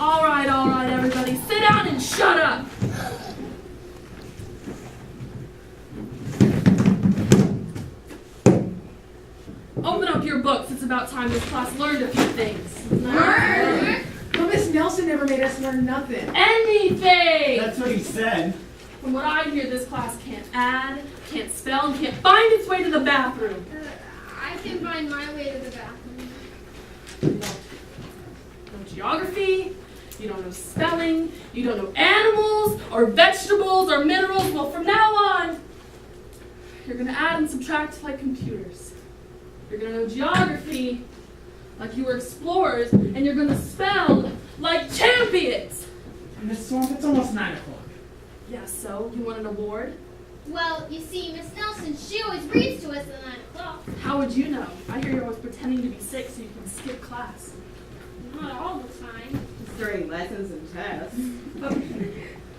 All right, everybody. Sit down and shut up. Open up your books. It's about time this class learned a few things. Learn? But Miss Nelson never made us learn nothing. Anything! That's what he said. From what I hear, this class can't add, can't spell, and can't find its way to the bathroom. I can find my way to the bathroom. You don't know geography, you don't know spelling, you don't know animals, or vegetables, or minerals. Well, from now on, you're going to add and subtract like computers. You're going to know geography like you were explorers, and you're going to spell like champions. Miss Swamp, it's almost 9 o'clock. Yeah, so you want an award? Well, you see, Miss Nelson, she always reads to us at 9 o'clock. How would you know? I hear you're always pretending to be sick so you can skip class. Not all the time. During lessons and tests.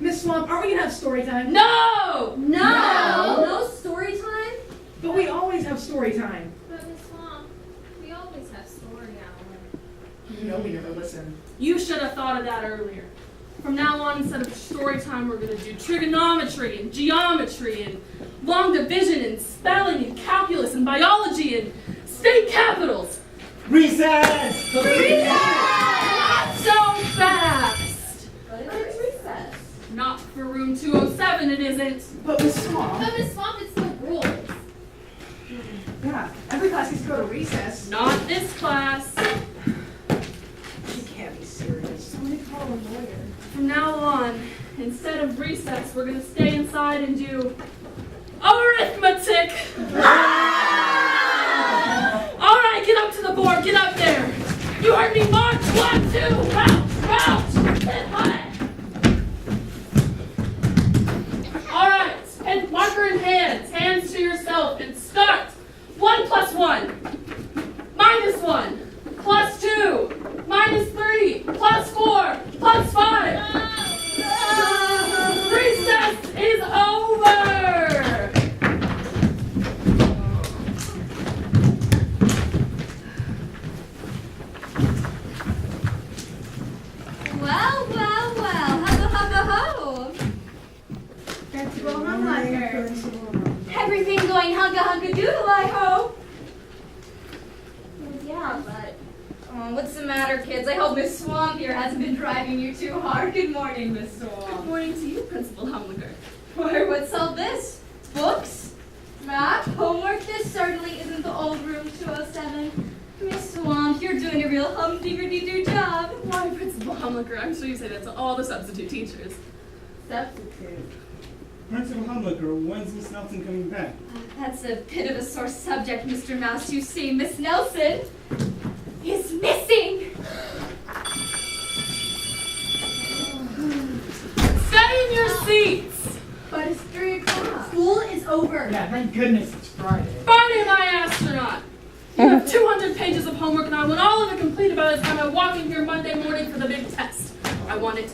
Miss Swamp, aren't we gonna have story time? No! No story time? But we always have story time. But Miss Swamp, we always have story hour. You know we never listen. You should have thought of that earlier. From now on, instead of story time, we're going to do trigonometry and geometry and long division and spelling and calculus and biology and state capitals. Recess! Not so fast! But it's recess. Not for room 207, it isn't. But Miss Swamp, But Miss Swamp, it's the rules. yeah, every class needs to go to recess. Not this class. You can't be serious. Somebody call a lawyer. From now on, instead of recess, we're going to stay inside and do arithmetic. All right, get up to the board. Get up there. You heard me march. 1, 2, crouch, hit high. All right, and marker in hands to yourself, and start. 1 plus 1, minus 1, plus 2, minus 3, plus 4, plus 5. Recess is over. Well, hugga ho. Principal Humlaker. Everything going hugga doodle, I hope. Well, yeah, but what's the matter, kids? I hope Miss Swamp here hasn't been driving you too hard. Good morning, Miss Good Swamp. morning to you, Principal Humliger. Why, what's all this? Books? Math? Homework? This certainly isn't the old room 207. Miss Swamp, you're doing a real humdiggity-doo job. Why, Principal Humliger? I'm sure you say that to all the substitute teachers. Substitute. Principal Humliker, when's Miss Nelson coming back? That's a bit of a sore subject, Mr. Mouse. You see, Miss Nelson is missing. Stay in your seats. But it's 3 o'clock. School is over. Yeah, thank goodness it's Friday. Friday, my astronaut. You have 200 pages of homework, and I want all of it completed by the time I walk in here Monday morning for the big test. I want it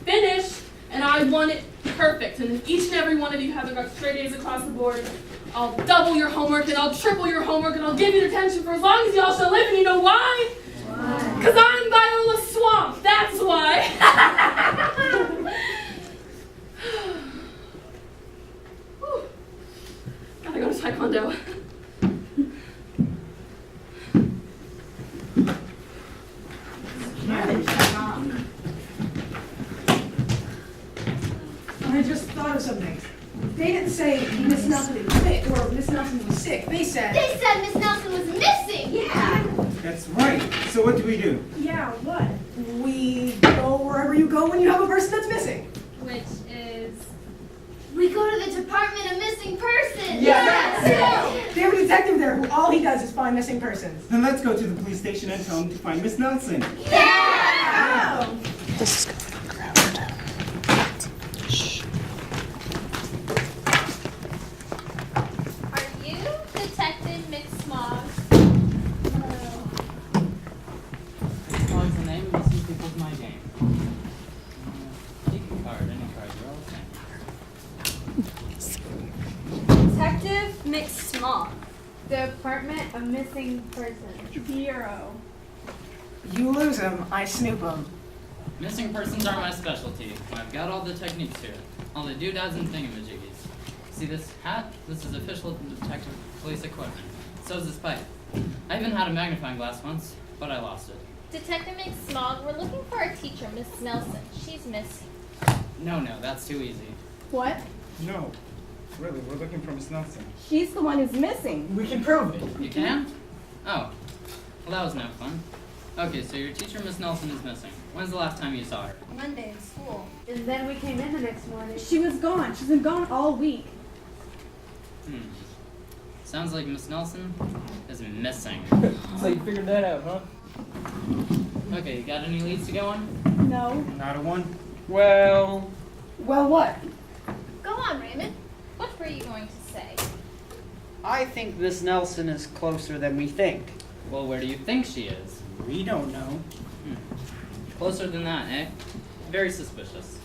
finished, and I want it perfect. And if each and every one of you haven't got straight A's across the board, I'll double your homework, and I'll triple your homework, and I'll give you detention for as long as y'all shall live. And you know why? Why? Because I'm Viola Swamp. That's why. Whew. Gotta go to Taekwondo. I just thought of something. They didn't say Miss Nelson had quit or Miss Nelson was sick. They said Miss Nelson was missing. Yeah. That's right. So what do we do? Yeah, what? We go wherever you go when you have a person that's missing. Which is... We go to the Department of Missing Persons. Yes. They have a detective there who all he does is find missing persons. Then let's go to the police station and tell him to find Miss Nelson. Yeah! This is going crowded. Shh. Are you Detective McSmog? What's the name? Missing people's my game. Take a card, any card, you're all the same. Detective McSmog. Department of Missing Persons. Bureau. You lose him, I snoop him. Missing persons are my specialty. I've got all the techniques here. All the doodads and thingamajiggies. See this hat? This is official detective police equipment. So is this pipe. I even had a magnifying glass once, but I lost it. Detective McSmog, we're looking for our teacher, Miss Nelson. She's missing. No, that's too easy. What? No. Really, we're looking for Miss Nelson. She's the one who's missing. We can prove it. You can? Oh. Well, that was no fun. Okay, so your teacher, Miss Nelson, is missing. When's the last time you saw her? Monday in school. And then we came in the next morning. She was gone. She's been gone all week. Sounds like Miss Nelson is missing. So you figured that out, huh? Okay, you got any leads to go on? No. Not a one. Well, Well, what? Go on, Raymond. What were you going to say? I think Miss Nelson is closer than we think. Well, where do you think she is? We don't know. Closer than that, eh? Very suspicious.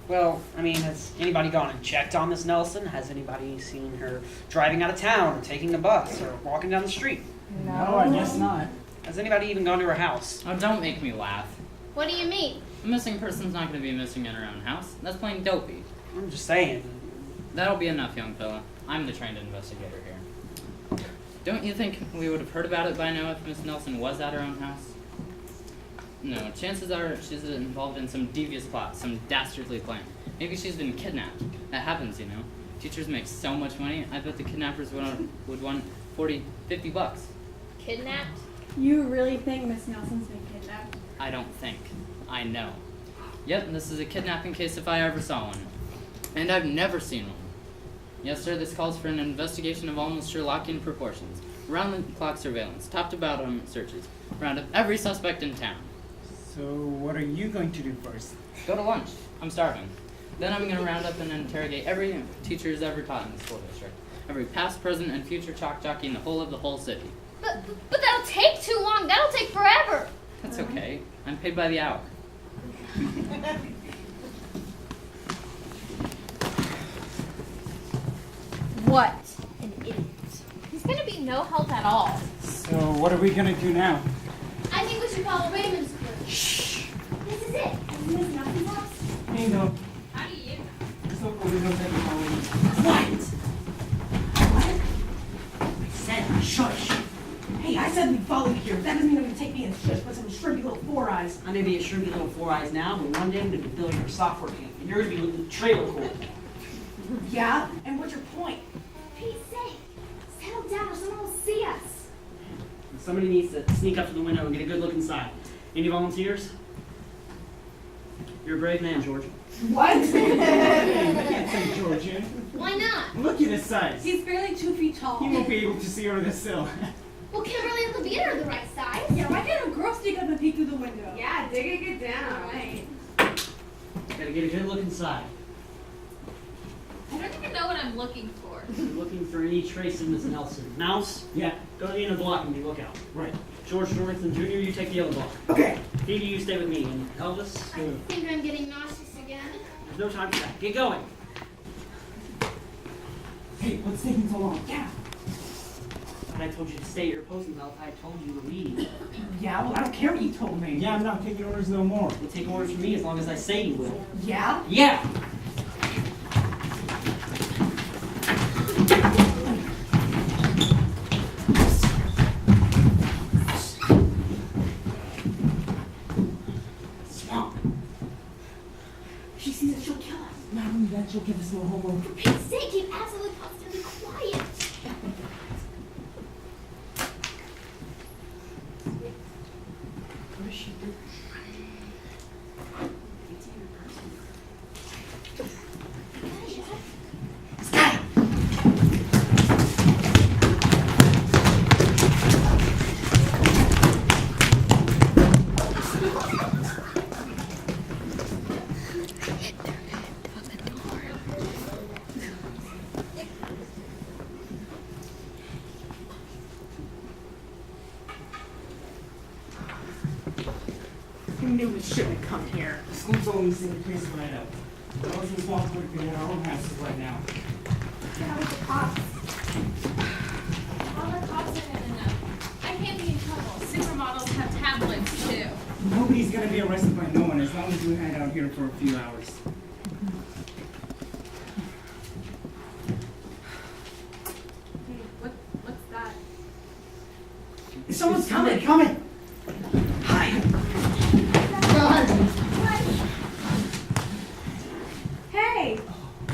Well, I mean, has anybody gone and checked on Miss Nelson? Has anybody seen her driving out of town, or taking the bus, or walking down the street? No, I guess not. Has anybody even gone to her house? Oh, don't make me laugh. What do you mean? A missing person's not going to be missing in her own house. That's plain dopey. I'm just saying. That'll be enough, young fella. I'm the trained investigator here. Don't you think we would have heard about it by now if Miss Nelson was at her own house? No, chances are she's involved in some devious plot, some dastardly plan. Maybe she's been kidnapped. That happens, you know. Teachers make so much money, I bet the kidnappers would want 40, 50 bucks. Kidnapped? You really think Miss Nelson's been kidnapped? I don't think. I know. Yep, this is a kidnapping case if I ever saw one. And I've never seen one. Yes, sir, this calls for an investigation of almost Sherlockian proportions. Round-the-clock surveillance, top-to-bottom searches. Round up every suspect in town. So what are you going to do first? Go to lunch. I'm starving. Then I'm going to round up and interrogate every teacher who's ever taught in the school district. Every past, present, and future chalk jockey in the whole city. But that'll take too long. That'll take forever. That's okay. I'm paid by the hour. What an idiot. He's gonna be no help at all. So what are we gonna do now? I think we should follow Raymond's clue. Shh. This is it. This is Miss Nelson's house. Bingo. How do you know? So we're gonna take a holiday. What? I said shush. Hey, I said we followed here. That doesn't mean I'm gonna take me and shush, but some shrimpy little four eyes. I may be a shrimpy little four eyes now, but one day I'm going to be building our software team, and you're going to be with the trailer court. Yeah? And what's your point? For Pete's sake, settle down or someone will see us. Somebody needs to sneak up to the window and get a good look inside. Any volunteers? You're a brave man, George. What? I can't take George in. Why not? Look at his size. He's barely 2 feet tall. He won't be able to see over the sill. Well, Kimberly and Levita are the right size. Yeah, why can't a girl sneak up and peek through the window? Yeah, dig it, get down. Right. Gotta get a good look inside. I don't even know what I'm looking for. You're looking for any trace of Miss Nelson. Mouse, Yeah, go to the end of the block and be lookout. right. George Norrington Jr., you take the other block. Okay. Phoebe, you stay with me. And Elvis, I think I'm getting nauseous again. there's no time for that. Get going. Hey, what's taking so long? Yeah. But I told you to stay at your post until I told you to leave. Yeah, well, I don't care what you told me. Yeah, I'm not taking orders no more. You'll take orders from me as long as I say you will. Yeah? Yeah! Swamp. If she sees us, she'll kill us. Not only that, she'll give us no homework. For Pete's sake, keep absolutely positively quiet. What does she do? I knew we shouldn't have come here. The school's only safe place right up. Ellison's walking would be in our own houses right now. Yeah, with the cops. All the cops are gonna know. I can't be in trouble. Supermodels have tablets too. Nobody's gonna be arrested by no one as long as we hang out here for a few hours. Hey, what's that? Someone's coming. Coming! Hi. Hey!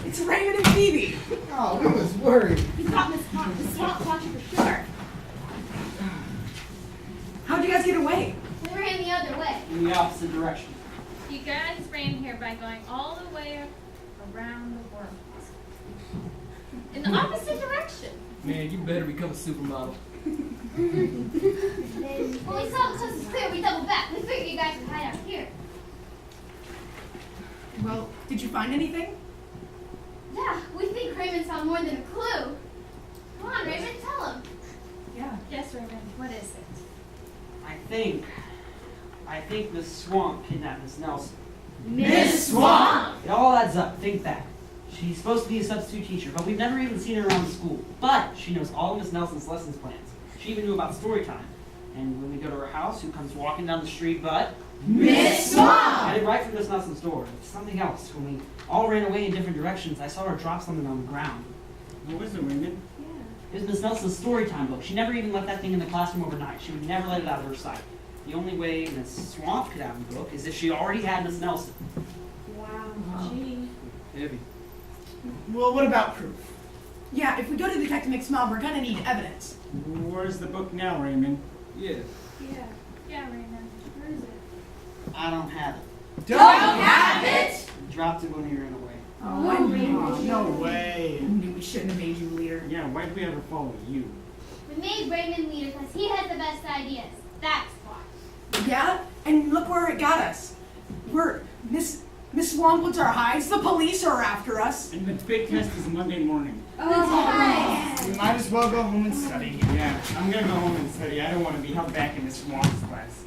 It's Raymond and Phoebe. Oh, we was worried. You got Miss Swamp watching for sure. How'd you guys get away? We ran the other way. In the opposite direction. You guys ran here by going all the way around the world. In the opposite direction. Man, you better become a supermodel. When we saw the coast was clear, we doubled back. We figured you guys would hide out here. Well, did you find anything? Yeah, we think Raymond saw more than a clue. Come on, Raymond, tell him. Yeah. Yes, Raymond. What is it? I think Miss Swamp kidnapped Miss Nelson. Miss Swamp? It all adds up. Think back. She's supposed to be a substitute teacher, but we've never even seen her around the school. But she knows all of Miss Nelson's lessons plans. She even knew about story time. And when we go to her house, who comes walking down the street but Miss Swamp! headed right for Miss Nelson's door. It's something else. When we all ran away in different directions, I saw her drop something on the ground. What was it, Raymond? It was Miss Nelson's story time book. She never even left that thing in the classroom overnight. She would never let it out of her sight. The only way Miss Swamp could have the book is if she already had Miss Nelson. Wow. Gee. Heavy. Well, what about proof? Yeah, if we go to Detective McSmall, we're gonna need evidence. Where's the book now, Raymond? Yeah. Yeah, Raymond. Where is it? I don't have it. Don't have it? Dropped it when we ran away. Oh, I knew. Oh, no way. I knew we shouldn't have made you leader. Yeah, why'd we ever follow you? We made Raymond leader because he has the best ideas. That's why. Yeah? And look where it got us. We're Miss Swamp puts our hides, the police are after us. And the big test is Monday morning. Oh, nice. We might as well go home and study. Yeah, I'm gonna go home and study. I don't want to be held back in this Swamp's class.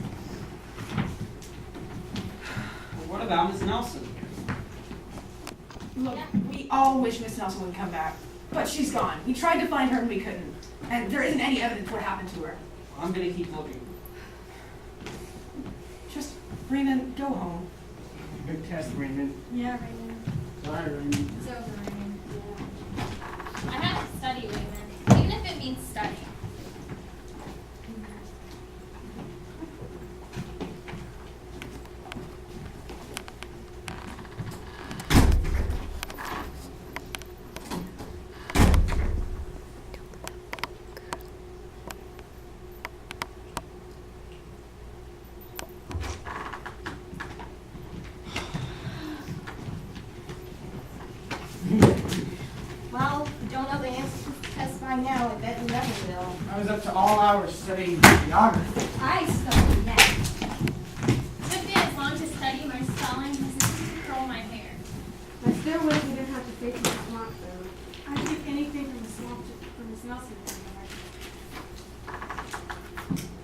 Well, what about Miss Nelson? Look, we all wish Miss Nelson would come back, but she's gone. We tried to find her and we couldn't. And there isn't any evidence what happened to her. I'm gonna keep looking. Just, Raymond, go home. Big test, Raymond. Yeah, Raymond. Sorry, Raymond. It's over, Raymond. I have to study, Raymond. Even if it means studying. Well, if you don't know the answer to the test by now, I bet you never will. I was up to all hours studying geography. I study next. Took me as long to study my spelling as it took to curl my hair. I still wish we didn't have to face the swamp, though. I'd give anything from the swamp for Miss Nelson.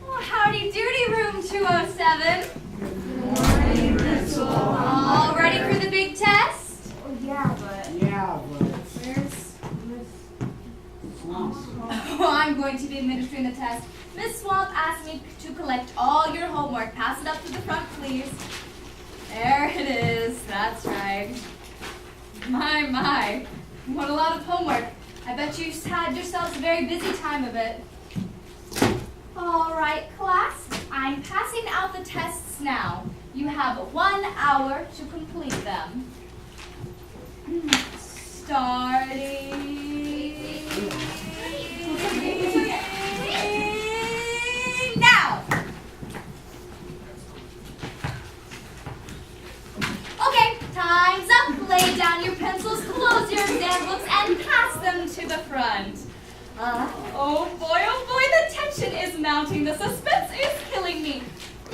Well, howdy doody, room 207. Morning, Principal. All ready for the big test? Oh, yeah, but Yeah, but where's Miss... Oh, I'm going to be administering the test. Miss Swamp asked me to collect all your homework. Pass it up to the front, please. There it is. That's right. My. What a lot of homework. I bet you had yourselves a very busy time of it. All right, class. I'm passing out the tests now. You have 1 hour to complete them. Starting now. Okay, time's up. Lay down your pencils, close your exam books, and pass them to the front. Oh boy, the tension is mounting. The suspense is killing me.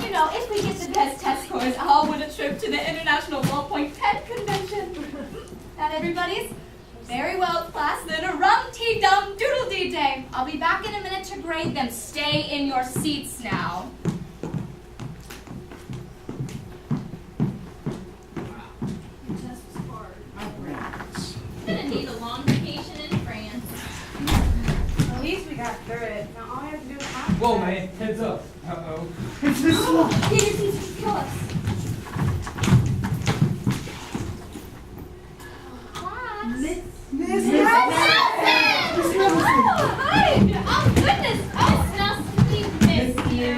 You know, if we get the best test scores, I'll win a trip to the International Ballpoint Pen Convention. That everybody's? Very well, class. Then a rum-tea-dum-doodle-dee day. I'll be back in a minute to grade them. Stay in your seats now. Gonna need a long vacation in France. At least we got through it. Now all I have to do is pass. Whoa, man, heads up. Uh-oh. It's the swamp. Peter seems to kill us. Miss Nelson! Oh, hi! Oh, goodness! Oh, Miss Nelson, we miss you.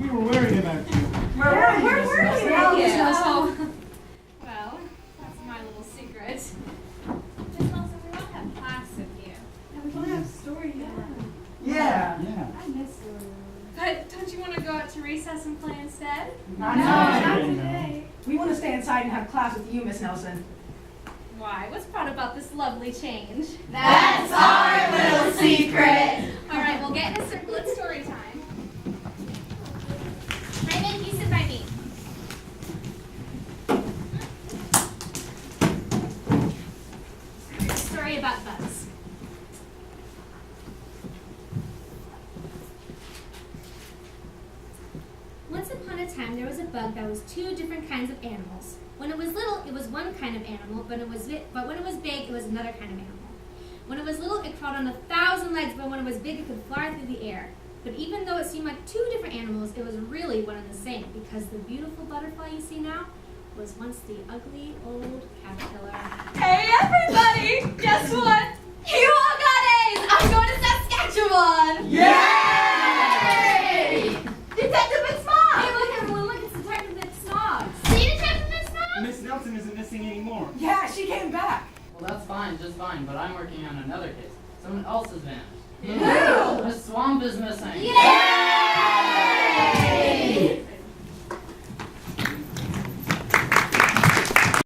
We were worried about you. We're worried about you. Oh. Well, that's my little secret. Miss Nelson, we won't have class with you. We don't have story yet. Yeah. Yeah. I miss story. But don't you want to go out to recess and play instead? Not Not today. today. We want to stay inside and have class with you, Miss Nelson. Why? What's brought about this lovely change? That's our little secret. All right, we'll get in a circle at story time. Raymond, you sit by me. A story about bugs. Once upon a time, there was a bug that was two different kinds of animals. When it was little, it was one kind of animal, but when it was big, it was another kind of animal. When it was little, it crawled on 1,000 legs, but when it was big, it could fly through the air. But even though it seemed like two different animals, it was really one and the same, because the beautiful butterfly you see now was once the ugly old caterpillar. Hey, everybody! Guess what? You all got A's! I'm going to Saskatchewan! Yay! Detective McSmog! Hey, look, everyone, look, it's Detective McSmog. See, Detective Miss Mom? Miss Nelson isn't missing anymore. Yeah, she came back. Well, that's fine, just fine, but I'm working on another case. Someone else has vanished. Who? The swamp is missing. Yay!